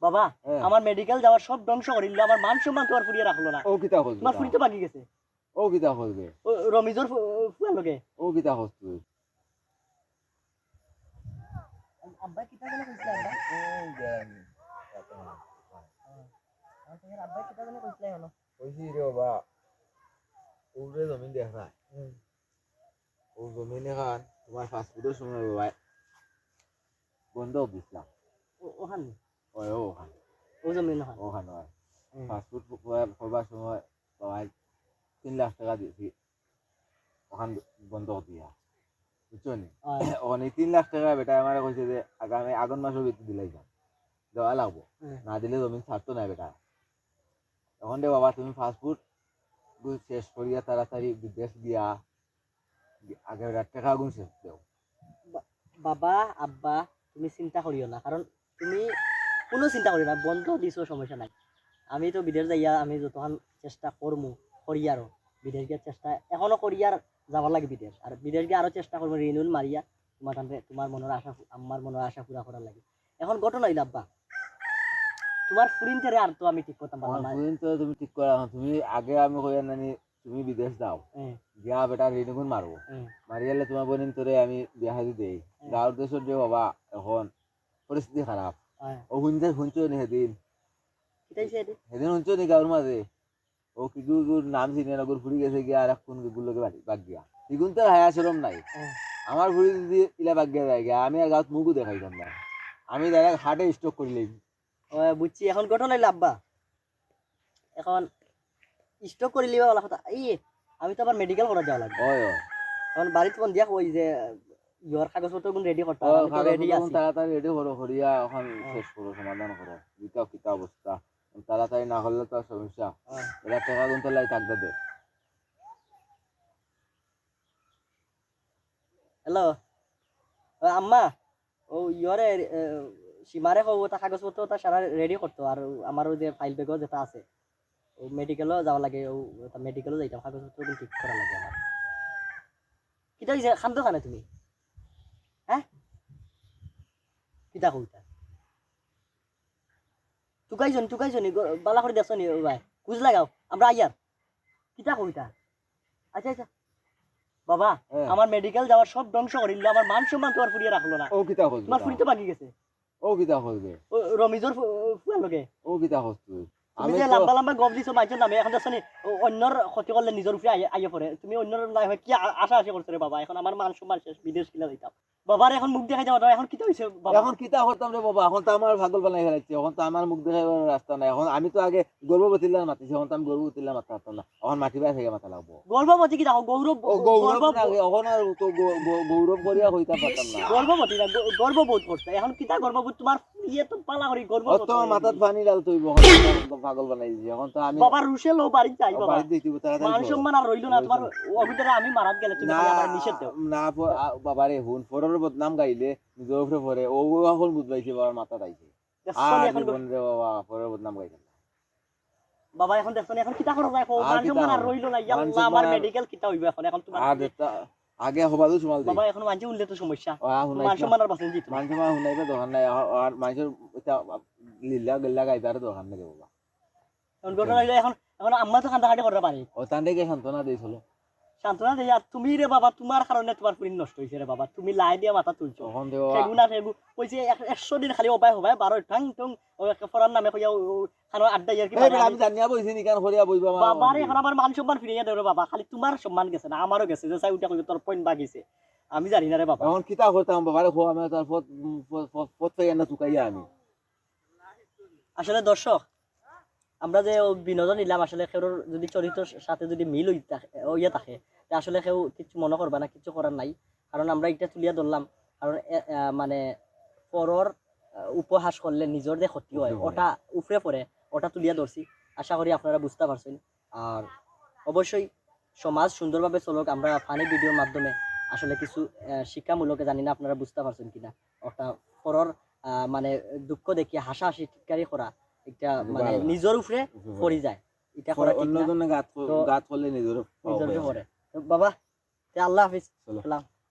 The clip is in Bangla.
বাবা আমার মেডিকেল যাওয়ার সব ধ্বংস করিল, আমার মান সম্মান তোমার ফুরিয়ে রাখলো না। ও কিতা হল তোমার ফুরি তো বাকি গেছে। ও কিতা হলবে রমিজর ফুয়ার লগে ও কিতা হস তুই আব্বা কিতা জানে কইছিল আব্বা এই যে আমার আব্বা কিতা জানে কইছিল হলো কইছি রে বাবা ওরে জমিন দেখা ও জমিনে খান তোমার ফাস্টফুডের সময় বাবা বন্ধ দিছিলাম ওখান ওই ওখান ও জমিন না ওখান হয় ফাস্টফুড করবার সময় বাবা 3 লাখ টাকা দিয়েছি ওখান বন্ধ দিয়া বুঝছো নি ওখানে 3 লাখ টাকা বেটা আমার কইছে যে আগামী আগুন মাসের ভিতরে দিলাই যাও দেওয়া লাগবো না দিলে জমিন ছাড়তো না বেটা তখন রে বাবা তুমি ফাস্টফুড শেষ করিয়া তাড়াতাড়ি বিদেশ দিয়া আগে টাকা আগুন শেষ দেও বাবা আব্বা তুমি চিন্তা করিও না, কারণ তুমি কোনো চিন্তা করিও না, বন্ধ দিছো সমস্যা নাই। আমি তো বিদেশ যাইয়া আমি যতক্ষণ চেষ্টা করমু করিয়ারও বিদেশ গিয়ে চেষ্টা এখনো করিয়ার যাবার লাগে বিদেশ, আর বিদেশ গিয়ে আরো চেষ্টা করবো রিনুল মারিয়া তোমার মনের আশা আমার মনের আশা পুরা করার লাগে। এখন ঘটনা হইল আব্বা তোমার ফুরিনটারে আর তো আমি ঠিক করতাম পারলাম না। ফুরিন তো তুমি ঠিক করা তুমি আগে আমি কইয়া নানি তুমি বিদেশ যাও গিয়া বেটা রিনুগুন মারবো মারিয়ালে তোমার বোনিন তোরে আমি বিয়া দেই গাঁর দেশের যে বাবা এখন পরিস্থিতি খারাপ ও শুনছো নি সেদিন সেদিন শুনছো নি গাঁর মাঝে ও কিগুর নাম চিনি না গুর ফুরি গেছে গিয়া আর কোন গুলোকে বাগ গিয়া ইগুন তো হায়া শরম নাই আমার ফুরি যদি ইলা বাগ গিয়া যায় গিয়া আমি আর গাঁত মুখও দেখাইতাম না আমি ডাইরেক্ট হার্টে স্ট্রোক করিলাম বুঝছি। এখন ঘটনা হইল আব্বা এখন স্টক করে লিবা বলা কথা এই আমি তো আবার মেডিকেল করা যাওয়া লাগবে এখন বাড়িতে কোন দিয়া কই যে ইওর কাগজপত্র কোন রেডি করতে হবে আমি রেডি আছি তাড়াতাড়ি রেডি করো করিয়া এখন শেষ করো সমাধান করো বিকাও কিতা অবস্থা তাড়াতাড়ি না করলে তো সমস্যা এটা টাকা গুনতে লাই থাকবে দে হ্যালো আম্মা ও ইওরে সীমারে কব তা কাগজপত্র তা সারা রেডি করতো, আর আমারও যে ফাইল ব্যাগও যেটা আছে ও মেডিকেলও যাওয়া লাগে, ও মেডিকেলও যাইতাম কাগজপত্র ঠিক করা লাগে আমার। কিতা হইছে খান্দ খানে তুমি হ্যাঁ কিতা কইতা টুকাইছনি বালা করে দেখছনি ভাই বুঝ লাগাও আমরা আইয়ার কিতা কইতা আচ্ছা আচ্ছা বাবা আমার মেডিকেল যাওয়ার সব ধ্বংস করিল, আমার মান সম্মান তোমার ফুরিয়ে রাখলো না। ও কিতা হল তোমার ফুরি তো বাকি গেছে। ও কিতা হলবে রমিজর ফুয়ার লগে ও কিতা হস তুই আমি যে লম্বা লম্বা গপ দিছো মাইছেন নামে এখন দেখছনি অন্যর ক্ষতি করলে নিজের উপরে আইয়া পড়ে, তুমি অন্যর নাই হয় কি আশা করছো রে বাবা। এখন আমার মান সম্মান শেষ, বিদেশ কিনা যাইতাম বাবার এখন মুখ দেখাই যাওয়া এখন কিতা হইছে বাবা এখন কিতা করতাম রে বাবা এখন তো আমার পাগল বানাই ফেলাইছে এখন তো আমার মুখ দেখাইবার রাস্তা নাই এখন আমি তো আগে গর্ভবতীর মাতিছি এখন তো আমি গর্ভবতীর মাথা পারতাম না এখন মাটি বাই থেকে মাথা লাগবো গর্ভবতী কি দেখো গৌরব এখন আর তো গৌরব করিয়া হইতা পারতাম না গর্ভবতী না গর্ভবোধ করছে এখন কিতা গর্ভবোধ তোমার ইয়ে তো পালা করি গর্ভবোধ তোমার মাথাত পানি লাল তুই পাগল বানাই দিছি এখন তো আমি বাবা রুশেল ও বাড়ি যাই বাবা বাড়ি দিতে তাড়াতাড়ি মান সম্মান আর রইলো না তোমার অভিতরে আমি মারাত গেলে তুমি আমার নিষেধ দাও না বাবা রে হুন ফোরের বদনাম গাইলে নিজের উপরে পরে ও এখন বুঝবাইছে বাবার মাথা দাইছে আর জীবন রে বাবা ফোরের বদনাম গাইছে বাবা এখন দেখছনি এখন কিতা করব এখন মান সম্মান আর রইলো না আল্লাহ আমার মেডিকেল কিতা হইবে এখন তোমার আর আগে হবাদু সুমাল বাবা এখন মানছে উল্লে তো সমস্যা মান সম্মান আর বাঁচেন জিত মান সম্মান হুনাইবে দোকান নাই আর মানুষের লিল্লা গল্লা গাইবার দোকান নাই বাবা এখন ঘটনা হইলো এখন আম্মা তো কান্দা কাটি করতে পারি ও তান্ডে সান্ত্বনা দিয়েছিল সান্ত্বনা দেয়া তুমি রে বাবা তোমার কারণে তোমার পুরি নষ্ট হইছে রে বাবা তুমি লাই দিয়া মাথা তুলছো সেগু না সেগু কইছে 100 দিন খালি উপায় হবে 12 ঠাং ঠং ও ফরার নামে কইয়া খানো আড্ডা ইয়ার কি আমি জানিয়া বইছি নি কান করিয়া বইবা বাবা রে এখন আমার মান সম্মান ফিরিয়ে দাও রে বাবা খালি তোমার সম্মান গেছে না আমারও গেছে যে চাই উঠা কইবে তোর পয়েন্ট বাগিছে আমি জানি না রে বাবা এখন কিতা করতাম বাবা রে খো আমি তার পথ পাইয়া না চুকাইয়া আমি আসলে দর্শক আমরা যে বিনোদন নিলাম আসলে কেউ যদি চরিত্রের সাথে যদি মিল হইয়া থাকে আসলে কেউ কিছু মনে করবা না, কিছু করার নাই, কারণ আমরা এটা তুলিয়া ধরলাম কারণ মানে পরর উপহাস করলে নিজের যে ক্ষতি হয় ওটা উপরে পড়ে ওটা তুলিয়া ধরছি। আশা করি আপনারা বুঝতে পারছেন। আর অবশ্যই সমাজ সুন্দরভাবে চলুক, আমরা ফানি ভিডিওর মাধ্যমে আসলে কিছু শিক্ষামূলক জানি না আপনারা বুঝতে পারছেন কিনা, ওটা পরর মানে দুঃখ দেখিয়ে হাসাহাসি টিটকারি করা এটা মানে নিজের উপরে পড়ে যায়, এটা করা ঠিক না। অন্যজনে গাত করলে নিজের পড়ে। বাবা আল্লাহ হাফিজ।